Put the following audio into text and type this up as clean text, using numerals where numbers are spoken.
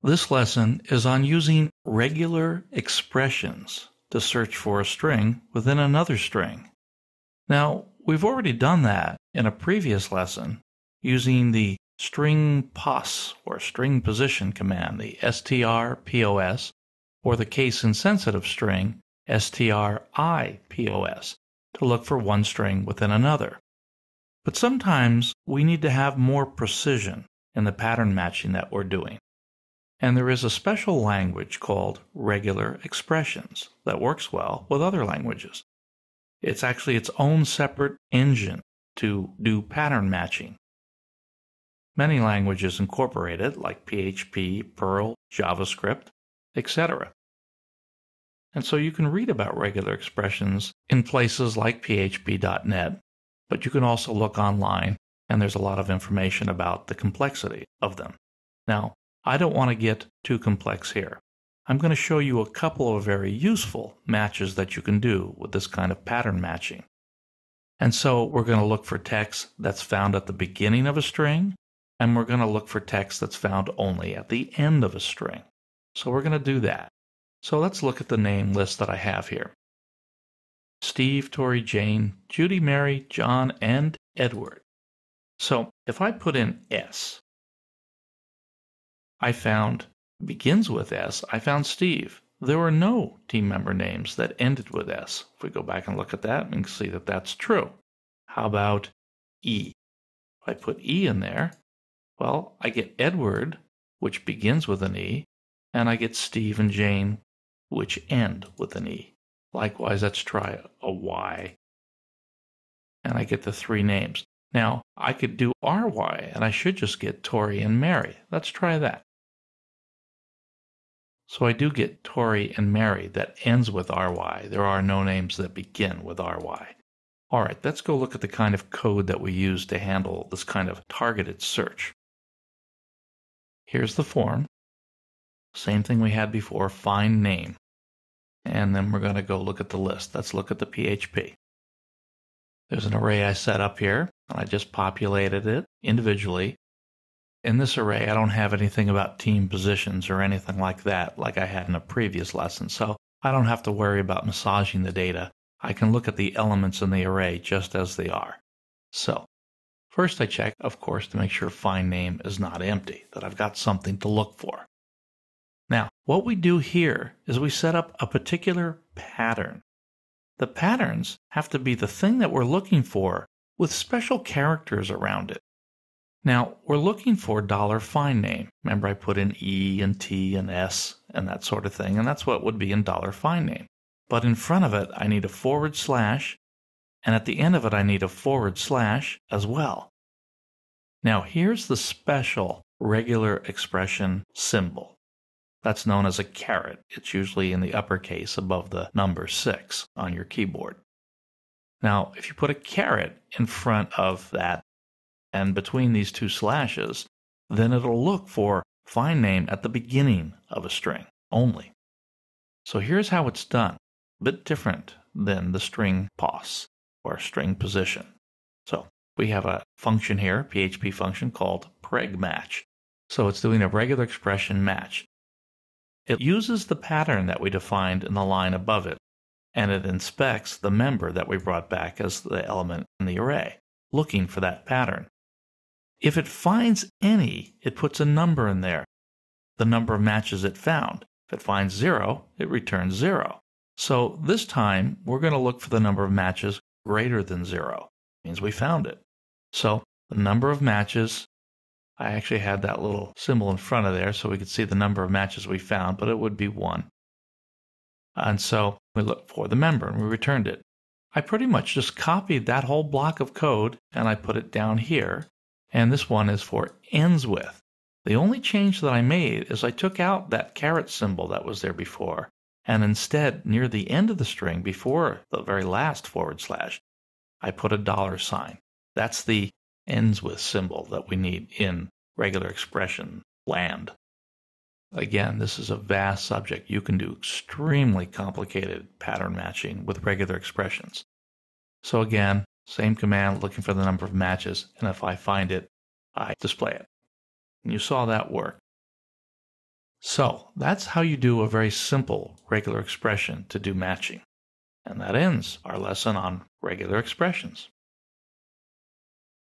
This lesson is on using regular expressions to search for a string within another string. Now, we've already done that in a previous lesson using the string pos or string position command, the strpos, or the case-insensitive string stripos, to look for one string within another. But sometimes we need to have more precision in the pattern matching that we're doing. And there is a special language called regular expressions that works well with other languages. It's actually its own separate engine to do pattern matching. Many languages incorporate it, like PHP, Perl, JavaScript, etc. And so you can read about regular expressions in places like php.net, but you can also look online, and there's a lot of information about the complexity of them. Now, I don't want to get too complex here. I'm going to show you a couple of very useful matches that you can do with this kind of pattern matching. And so we're going to look for text that's found at the beginning of a string, and we're going to look for text that's found only at the end of a string. So we're going to do that. So let's look at the name list that I have here. Steve, Tori, Jane, Judy, Mary, John, and Edward. So if I put in S, I found, begins with S, I found Steve. There were no team member names that ended with S. If we go back and look at that, we can see that that's true. How about E? If I put E in there, well, I get Edward, which begins with an E, and I get Steve and Jane, which end with an E. Likewise, let's try a Y. And I get the three names. Now, I could do RY, and I should just get Tori and Mary. Let's try that. So I do get Tori and Mary that ends with RY. There are no names that begin with RY. All right, let's go look at the kind of code that we use to handle this kind of targeted search. Here's the form. Same thing we had before, find name. And then we're going to go look at the list. Let's look at the PHP. There's an array I set up here, and I just populated it individually. In this array, I don't have anything about team positions or anything like that, like I had in a previous lesson, so I don't have to worry about massaging the data. I can look at the elements in the array just as they are. So, first I check, of course, to make sure find name is not empty, that I've got something to look for. Now, what we do here is we set up a particular pattern. The patterns have to be the thing that we're looking for with special characters around it. Now, we're looking for $find name. Remember, I put in E and T and S and that sort of thing, and that's what would be in $find name. But in front of it, I need a /, and at the end of it, I need a / as well. Now, here's the special regular expression symbol. That's known as a caret. It's usually in the uppercase above the number 6 on your keyboard. Now, if you put a caret in front of that and between these two slashes, then it'll look for find name at the beginning of a string only. So here's how it's done. A bit different than the string pos or string position. So we have a function here, PHP function called pregmatch. So it's doing a regular expression match. It uses the pattern that we defined in the line above it, and it inspects the member that we brought back as the element in the array, looking for that pattern. If it finds any, it puts a number in there, the number of matches it found. If it finds 0, it returns 0. So this time, we're going to look for the number of matches greater than 0. It means we found it. So the number of matches, I actually had that little symbol in front of there so we could see the number of matches we found, but it would be 1. And so we looked for the member and we returned it. I pretty much just copied that whole block of code and I put it down here. And this one is for ends with. The only change that I made is I took out that caret symbol that was there before, and instead, near the end of the string, before the very last /, I put a $sign. That's the ends with symbol that we need in regular expression land. Again, this is a vast subject. You can do extremely complicated pattern matching with regular expressions. So again, same command, looking for the number of matches, and if I find it, I display it. And you saw that work. So that's how you do a very simple regular expression to do matching. And that ends our lesson on regular expressions.